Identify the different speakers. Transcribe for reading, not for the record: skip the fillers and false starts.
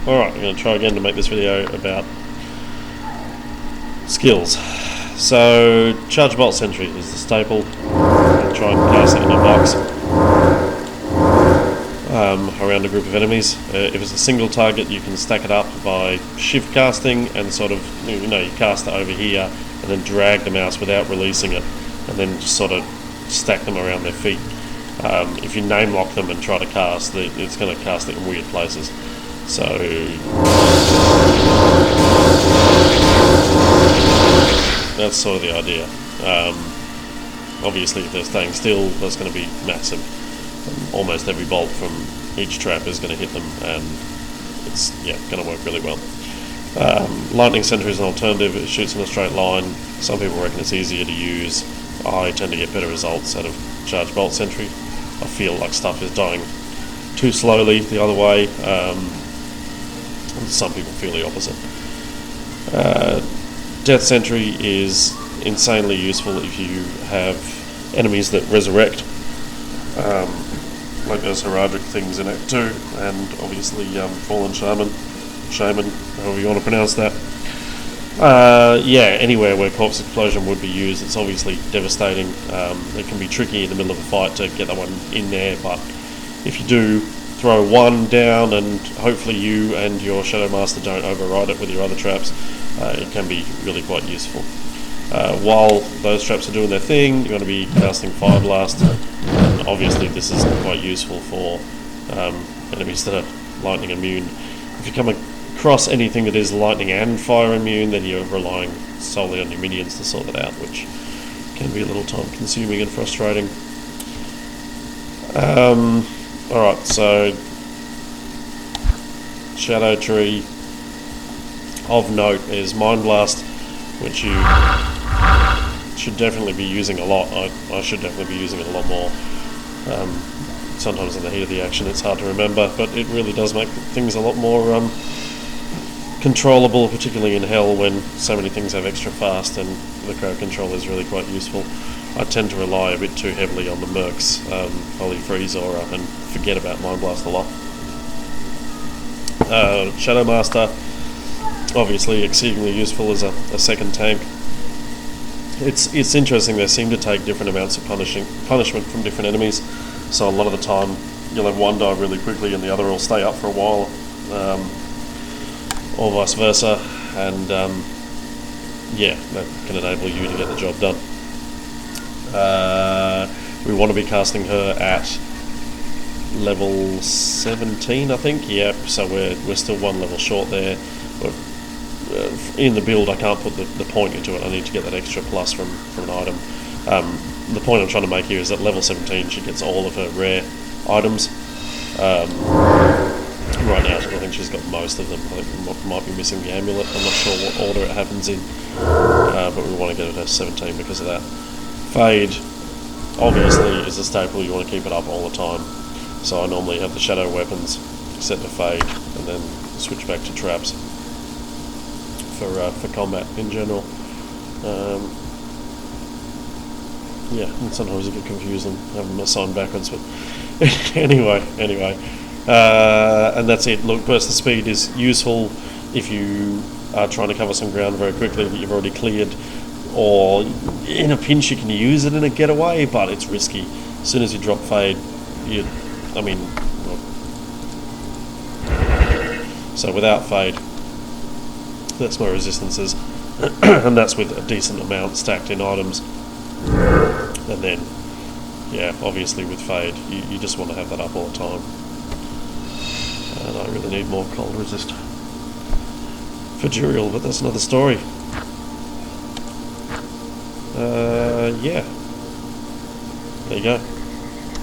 Speaker 1: Alright, I'm going to try again to make this video about skills. So, Charge Bolt Sentry is the staple. Try and cast it in a box around a group of enemies. If it's a single target, you can stack it up by shift casting and sort of, you cast it over here and then drag the mouse without releasing it, and then just sort of stack them around their feet. If you name lock them and try to cast, it's going to cast it in weird places. So that's sort of the idea. Obviously, if they're staying still, that's going to be massive. Almost every bolt from each trap is going to hit them, and it's going to work really well. Lightning Sentry is an alternative. It shoots in a straight line. Some people reckon it's easier to use. I tend to get better results out of Charge Bolt Sentry. I feel like stuff is dying too slowly the other way. Some people feel the opposite. Death Sentry is insanely useful if you have enemies that resurrect, like those Heraldric things in Act 2, and obviously Fallen Shaman, however you want to pronounce that. Anywhere where Corpse Explosion would be used, it's obviously devastating. It can be tricky in the middle of a fight to get that one in there, but if you do, throw one down and hopefully you and your Shadow Master don't override it with your other traps. It can be really quite useful. While those traps are doing their thing, you're going to be casting Fire Blast, and obviously this is quite useful for enemies that are lightning immune. If you come across anything that is lightning and fire immune, then you're relying solely on your minions to sort that out, which can be a little time consuming and frustrating. Alright, so Shadow Tree of note is Mind Blast, which you should definitely be using a lot. I should definitely be using it a lot more. Sometimes in the heat of the action it's hard to remember, but it really does make things a lot more controllable, particularly in Hell when so many things have extra fast, and the crowd control is really quite useful. I tend to rely a bit too heavily on the Mercs, Holy Freeze Aura, and forget about Mind Blast a lot. Shadow Master, obviously exceedingly useful as a second tank. It's interesting, they seem to take different amounts of punishment from different enemies, so a lot of the time you'll have one die really quickly and the other will stay up for a while, or vice versa, and that can enable you to get the job done. We want to be casting her at level 17, I think. Yep, so we're still one level short there. But in the build, I can't put the point into it. I need to get that extra plus from an item. The point I'm trying to make here is that level 17 she gets all of her rare items. Right now, I think she's got most of them. I think might be missing the amulet. I'm not sure what order it happens in, but we want to get it at 17 because of that. Fade, obviously, is a staple. You want to keep it up all the time. So I normally have the shadow weapons set to fade, and then switch back to traps for combat in general. And sometimes you get confused and have them assigned backwards, but anyway. And that's it. Look, Burst of Speed is useful if you are trying to cover some ground very quickly that you've already cleared, or in a pinch you can use it in a getaway, but it's risky. As soon as you drop Fade, so without Fade, that's my resistances, and that's with a decent amount stacked in items. And then, obviously with Fade, you just want to have that up all the time. And I really need more cold resist for Duriel, but that's another story. There you go.